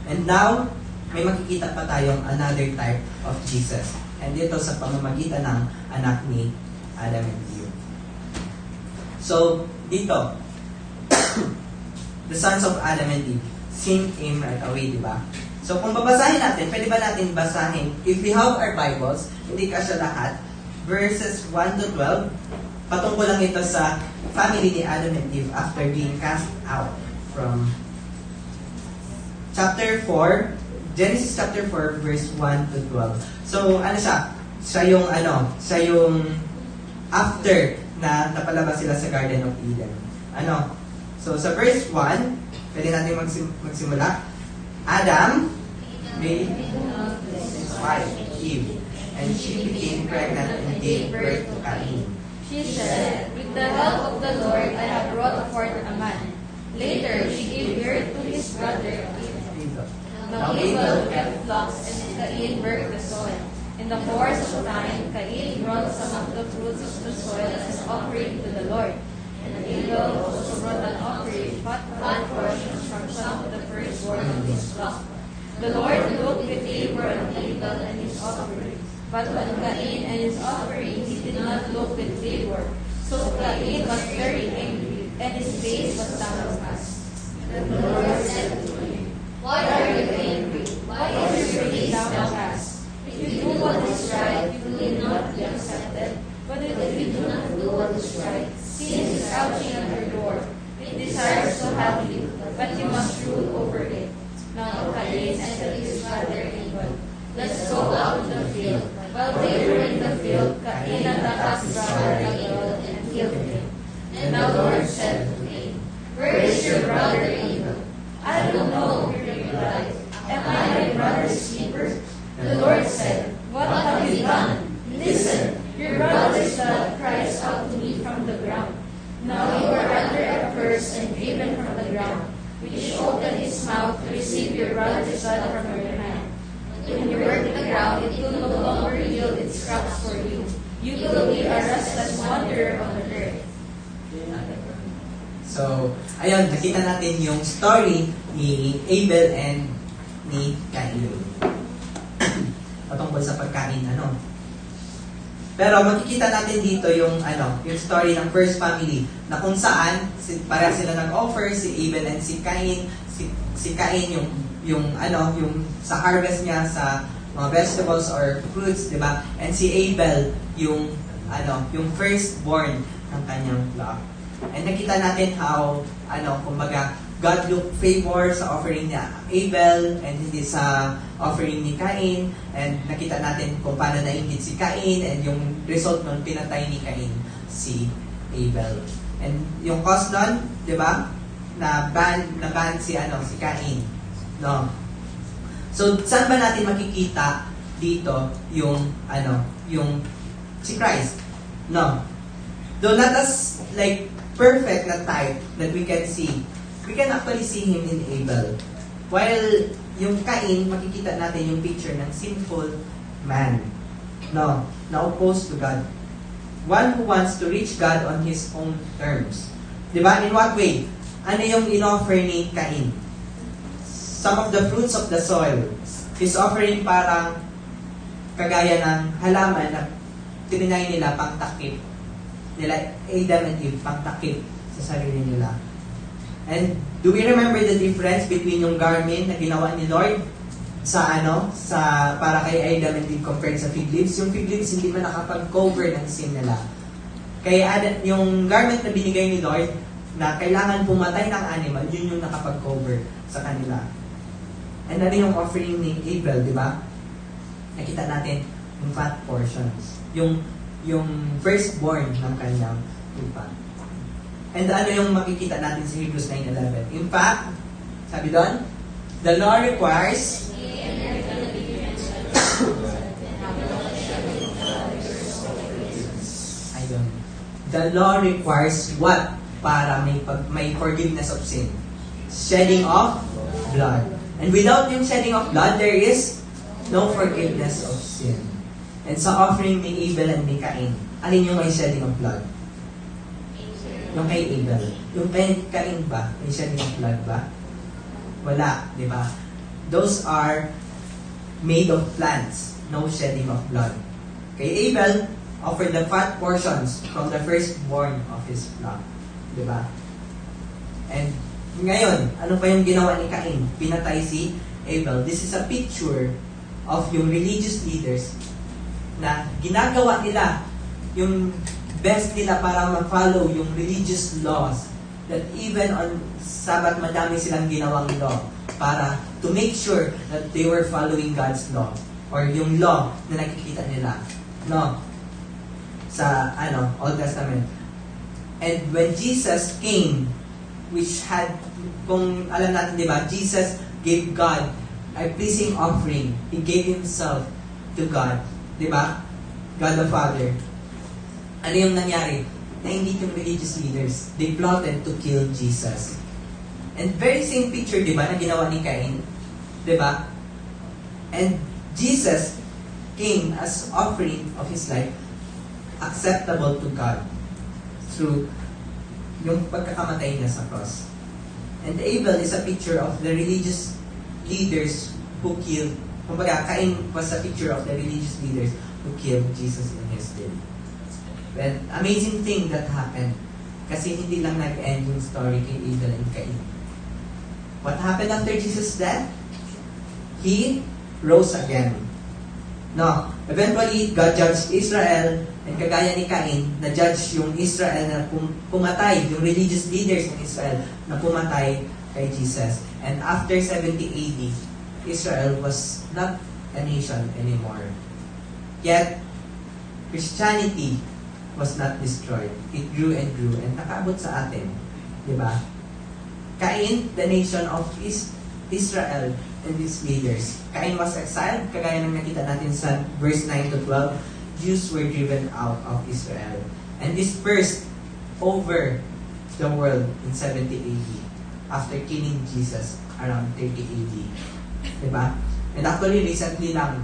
And now, may makikita pa tayong another type of Jesus. And dito sa pamamagitan ng anak ni Adam and Eve. So, dito, the sons of Adam and Eve, sin came right away, di ba? So, kung babasahin natin, pwede ba natin basahin, if we have our Bibles, hindi kasya lahat, verses 1 to 12, patungkol lang ito sa family ni Adam and Eve after being cast out from chapter 4, Genesis chapter 4, verse 1 to 12. So, siya yung after na napalabas sila sa Garden of Eden. Ano? So, sa verse 1, pwede natin magsimula. Adam made his wife, Eve, and she became pregnant and gave birth to Cain. She said, "With the help of the Lord, I have brought forth a man." Later, she gave birth to his brother Abel. Now Abel kept flocks, and Cain worked the soil. In the course of time, Cain brought some of the fruits of the soil as offering to the Lord. And Abel also brought an offering, fat portions from some of the firstborn of his flock. The Lord looked with favor on Abel and his offering, but on Cain and his offering he did not look with favor. So Cain was very angry, and his face was downcast. The Lord said to him, "Why are you angry? Why is your face downcast? If you do what is right, you will not be accepted. But if you do not do what is right, sin is crouching at your door. It desires to have you, but you must rule over it." Now Cain said to his brother Abel, "Let's go out to the field." While they were in the field, Cain attacked his brother Abel and killed him. And the Lord said to Cain, "Where is your brother Abel?" "I don't know," he replied. "Am I my brother's keeper?" The Lord said, "What have you done? Listen, your brother's blood cries out to me from the ground. Now you are under a curse and driven from the ground, which opened its mouth to receive your brother's blood from your hand. When you work the ground, it will no longer yield its crops for you. You will be a restless wanderer on the earth." So, ayun, nakita natin yung story ni Abel and ni Cain. Patungkol sa pagkain, ano. Pero makikita natin dito yung yung story ng first family na kung saan pareha sila nag-offer, si Abel and si Cain. Si Cain yung sa harvest niya sa mga vegetables or fruits, 'di ba? And si Abel yung firstborn ng kanyang flock. And nakita natin how kumbaga God looked favor sa offering ni Abel and hindi sa offering ni Cain. And nakita natin kung paano nainggit si Cain and yung result nun, pinatay ni Cain si Abel. And yung cause nun, di ba? Na-ban si Cain. No? So, saan ba natin makikita dito yung si Christ? No. Though not as perfect na type that we can see, we can actually see him in Abel. While yung Cain, makikita natin yung picture ng sinful man. No, na opposed to God. One who wants to reach God on his own terms. Diba? In what way? Ano yung in-offer ni Cain? Some of the fruits of the soil. His offering parang kagaya ng halaman na tinay nila pang takip. Nila Adam and Eve, pang takip sa sarili nila. And do we remember the difference between yung garment na ginawa ni Lord sa para kay Adam and Eve compared sa fig leaves? Yung fig leaves hindi man nakapag-cover ng sin nila. Kaya yung garment na binigay ni Lord na kailangan pumatay ng animal, yun yung nakapag-cover sa kanila. And ano yung offering ni Abel, di ba? Nakita natin yung fat portions. Yung firstborn ng kanyang lupa. And ano yung makikita natin sa Hebrews 9:11? In fact, sabi doon, the law requires the law requires what? Para may forgiveness of sin. Shedding of blood. And without yung shedding of blood, there is no forgiveness of sin. And sa offering ni Abel and ni Cain, alin yung may shedding of blood? Yung kay Abel. Yung kay Cain ba? May shedding of blood ba? Wala, di ba? Those are made of plants. No shedding of blood. Kay Abel, offered the fat portions from the firstborn of his flock. Di ba? And ngayon, ano pa yung ginawa ni Cain? Pinatay si Abel. This is a picture of yung religious leaders na ginagawa nila yung best nila para ma-follow yung religious laws, that even on Sabbath, madami silang ginawang law para to make sure that they were following God's law or yung law na nakikita nila. No? Sa Old Testament. And when Jesus came, which had, kung alam natin, di ba, Jesus gave God a pleasing offering. He gave Himself to God. Di ba? God the Father. Ano yung nangyari? Na hindi yung religious leaders. They plotted to kill Jesus. And very same picture, di ba, na ginawa ni Cain. Di ba? And Jesus came as offering of His life acceptable to God through yung pagkakamatay niya sa cross. And Abel is a picture of the religious leaders who killed, kumbaga, Cain was a picture of the religious leaders who killed Jesus in His day. Well, amazing thing that happened. Kasi hindi lang nag-end yung story kay Abel and Cain. What happened after Jesus' death? He rose again. No, eventually, God judged Israel, and kagaya ni Cain, na-judge yung Israel na pumatay, yung religious leaders ng Israel na pumatay kay Jesus. And after 70 AD, Israel was not a nation anymore. Yet, Christianity was not destroyed. It grew and grew, and nakaabot sa atin. Diba? Cain, the nation of Israel, and its leaders. Cain was exiled, kagaya ng nakita natin sa verse 9 to 12. Jews were driven out of Israel and dispersed over the world in 70 AD after killing Jesus around 30 AD. Diba? And actually, recently lang,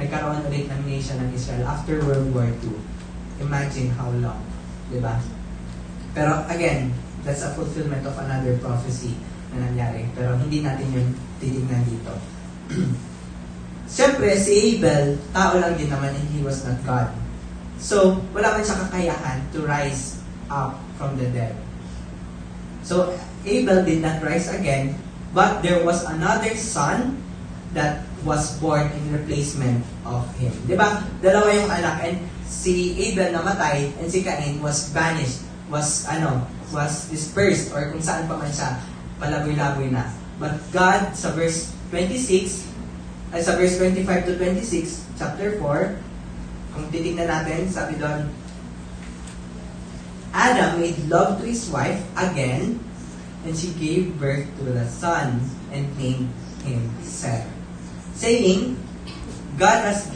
nagkaroon ulit ng nation ng Israel after World War II. Imagine how long. Diba? Pero again, that's a fulfillment of another prophecy na nangyari. Pero hindi natin yun titignan dito. Siyempre, si Abel, tao lang din naman and he was not God. So, wala man siya kakayahan to rise up from the dead. So, Abel did not rise again, but there was another son that was born in replacement of him. Diba? Dalawa yung anak, and si Abel namatay, and si Cain was banished, was dispersed, or kung saan pa man siya, palaboy-laboy na. But God, sa verse 26, sa verse 25 to 26, chapter 4, kung titignan natin, sabi doon, Adam made love to his wife again, and she gave birth to the son, and named him Seth, saying, God has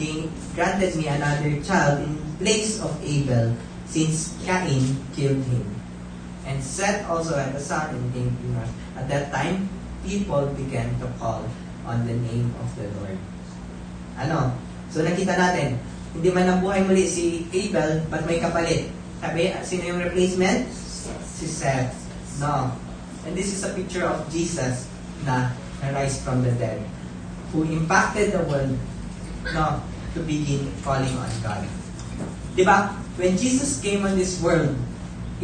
granted me another child in place of Abel, since Cain killed him. And Seth also had a son and named Enosh. At that time, people began to call on the name of the Lord. So nakita natin, hindi man nabuhay muli si Abel, but may kapalit. Sabi, sino yung replacement? Si Seth. No. And this is a picture of Jesus na rise from the dead, who impacted the world to begin calling on God. Diba? When Jesus came on this world,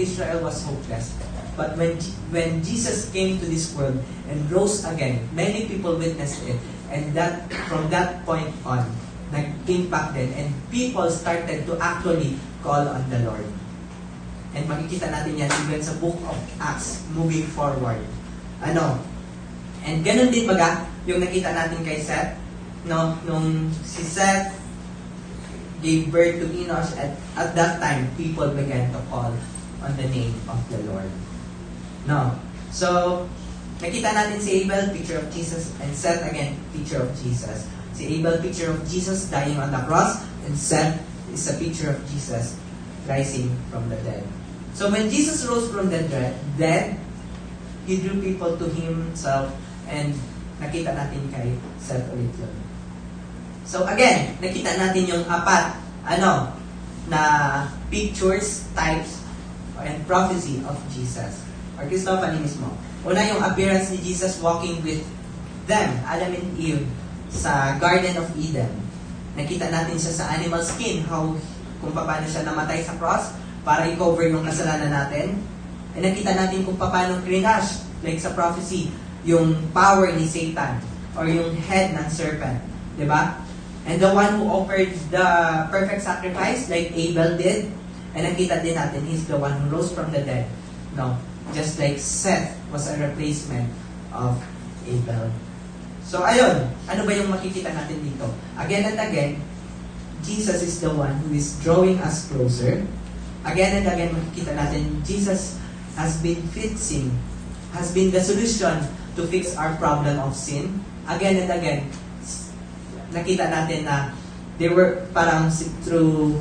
Israel was hopeless. But when Jesus came to this world and rose again, many people witnessed it. And that from that point on, nag-impact din. And people started to actually call on the Lord. And makikita natin yan even sa book of Acts, moving forward. And ganun din baga, yung nakita natin kay Seth, nung si Seth gave birth to Enosh, at that time, people began to call on the name of the Lord. So, nakita natin si Abel, picture of Jesus, and Seth again, picture of Jesus. Si Abel, picture of Jesus dying on the cross, and Seth is a picture of Jesus rising from the dead. So, when Jesus rose from the dead, He drew people to Himself, and nakita natin kay Seth ulit yun. So, again, nakita natin yung apat, na pictures, types, and prophecy of Jesus. Or Christophany mismo. Una yung appearance ni Jesus walking with them, Adam and Eve, sa Garden of Eden. Nakita natin siya sa animal skin, kung paano siya namatay sa cross para i-cover yung kasalanan natin. And nakita natin kung paano crush, like sa prophecy, yung power ni Satan or yung head ng serpent. Diba? And the one who offered the perfect sacrifice like Abel did, and nakita din natin, he's the one who rose from the dead. Just like Seth was a replacement of Abel. So, ayun. Ano ba yung makikita natin dito? Again and again, Jesus is the one who is drawing us closer again and again, makikita natin, Jesus has been the solution to fix our problem of sin. Again and again, nakita natin na they were parang through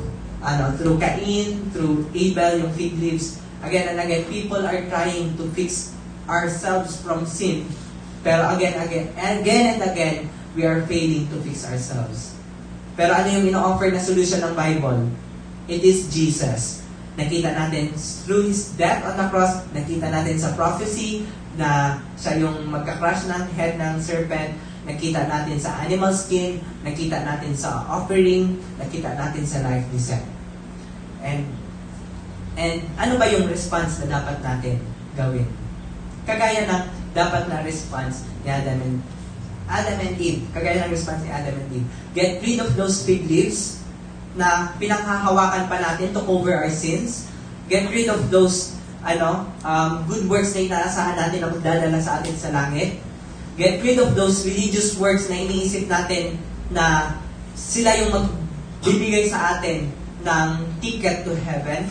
Cain, through Abel, yung fig leaves. Again and again, people are trying to fix ourselves from sin. Pero again and again, we are failing to fix ourselves. Pero ano yung ino-offer na solution ng Bible? It is Jesus. Nakita natin through His death on the cross, nakita natin sa prophecy na siya yung magka-crush ng head ng serpent, nakita natin sa animal skin, nakita natin sa offering, nakita natin sa life ni Seth. And ano ba yung response na dapat natin gawin? Kagaya ng dapat na response ni Adam and Eve. Kagaya ng response ni Adam and Eve. Get rid of those fig leaves na pinanghahawakan pa natin to cover our sins. Get rid of those good works na inaasahan natin na magdadala sa atin sa langit. Get rid of those religious works na iniisip natin na sila yung magbibigay sa atin ng ticket to heaven.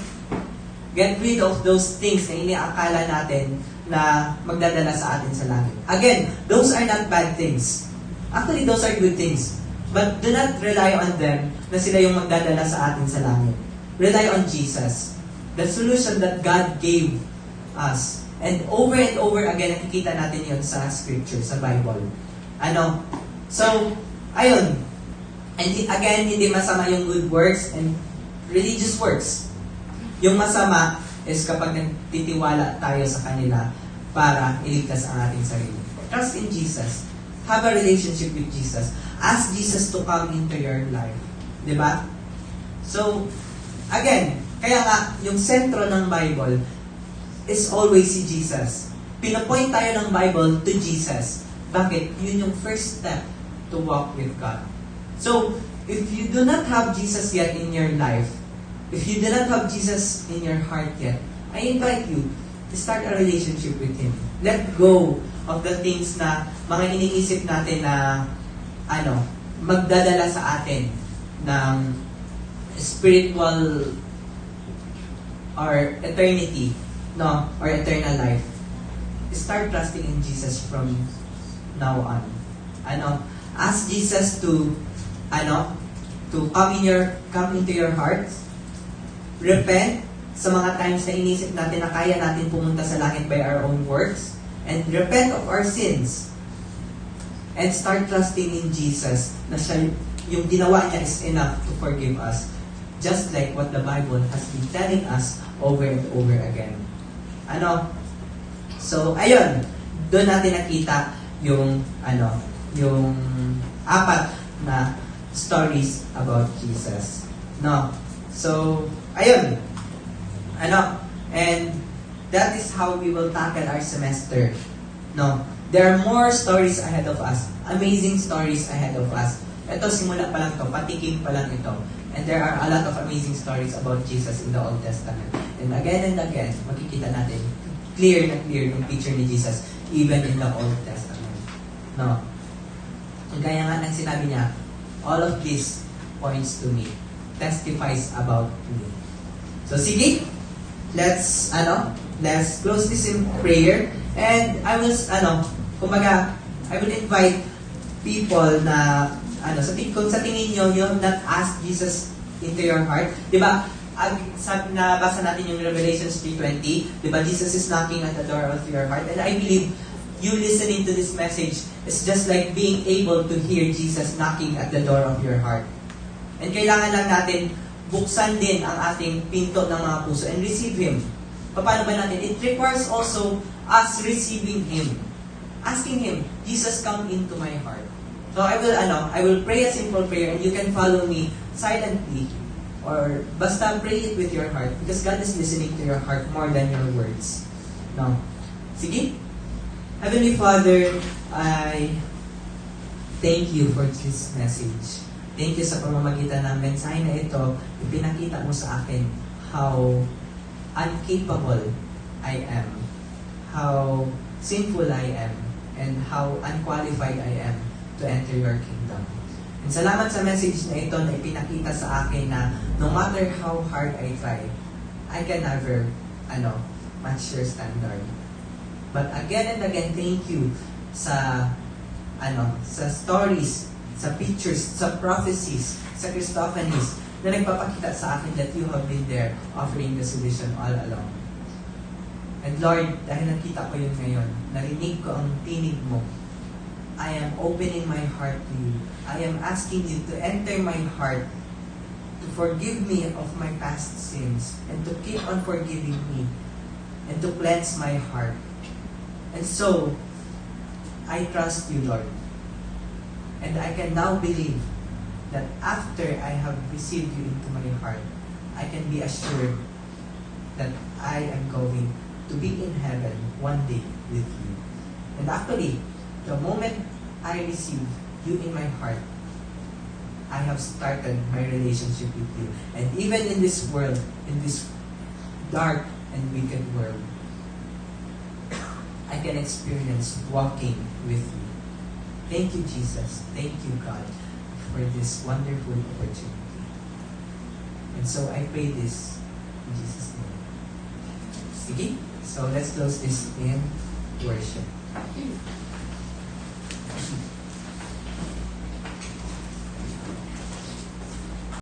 Get rid of those things na iniakala natin na magdadala sa atin sa langit. Again, those are not bad things. Actually, those are good things. But do not rely on them na sila yung magdadala sa atin sa langit. Rely on Jesus. The solution that God gave us. And over again, nakikita natin yun sa Scripture, sa Bible. So, ayun. And again, hindi masama yung good works and religious works. Yung masama is kapag nagtitiwala tayo sa kanila para iligtas ang ating sarili. Trust in Jesus. Have a relationship with Jesus. Ask Jesus to come into your life. Diba? So, again, kaya nga, yung sentro ng Bible is always si Jesus. Pinapoint tayo ng Bible to Jesus. Bakit? Yun yung first step to walk with God. So, if you do not have Jesus yet in your life, if you do not have Jesus in your heart yet, I invite you to start a relationship with Him. Let go of the things na mga iniisip natin na magdadala sa atin ng spiritual or eternity, or eternal life. Start trusting in Jesus from now on. Ask Jesus to come into your heart. Repent sa mga times na inisip natin na kaya natin pumunta sa langit by our own works. And repent of our sins. And start trusting in Jesus na siya, yung ginawa niya is enough to forgive us. Just like what the Bible has been telling us over and over again. So, ayun. Doon natin nakita yung apat na stories about Jesus. So, ayun. And that is how we will tackle our semester. There are more stories ahead of us. Amazing stories ahead of us. Ito, simula pa lang to. Patikim pa lang ito. And there are a lot of amazing stories about Jesus in the Old Testament. And again, makikita natin clear na clear yung picture ni Jesus even in the Old Testament. Kaya nga nang sinabi niya, all of this points to me. Testifies about me. So, sige. Let's close this in prayer. And I will invite people na, kung sa tingin nyo, you have not asked Jesus into your heart. Diba, nabasa natin yung Revelation 3:20, diba, Jesus is knocking at the door of your heart. And I believe, you listening to this message is just like being able to hear Jesus knocking at the door of your heart. And kailangan lang natin buksan din ang ating pinto ng mga puso and receive Him. Paano ba natin? It requires also us receiving Him. Asking Him, Jesus, come into my heart. So I will pray a simple prayer and you can follow me silently or basta pray it with your heart because God is listening to your heart more than your words. Sige? Heavenly Father, I thank you for this message. Thank you sa pamamagitan ng mensahe na ito, ipinakita mo sa akin how uncapable I am, how sinful I am, and how unqualified I am to enter your kingdom. And salamat sa message na ito na ipinakita sa akin na no matter how hard I try, I can never, match your standard. But again and again, thank you sa, sa stories, sa pictures, sa prophecies, sa Christophanies, na nagpapakita sa akin that you have been there offering the solution all along. And Lord, dahil nakita ko yun ngayon, narinig ko ang tinig mo, I am opening my heart to you. I am asking you to enter my heart, to forgive me of my past sins, and to keep on forgiving me, and to cleanse my heart. And so, I trust you, Lord. And I can now believe that after I have received you into my heart, I can be assured that I am going to be in heaven one day with you. And actually, the moment I receive you in my heart, I have started my relationship with you. And even in this world, in this dark and wicked world, I can experience walking with you. Thank you, Jesus. Thank you, God, for this wonderful opportunity. And so I pray this in Jesus' name. Sige? So let's close this in worship.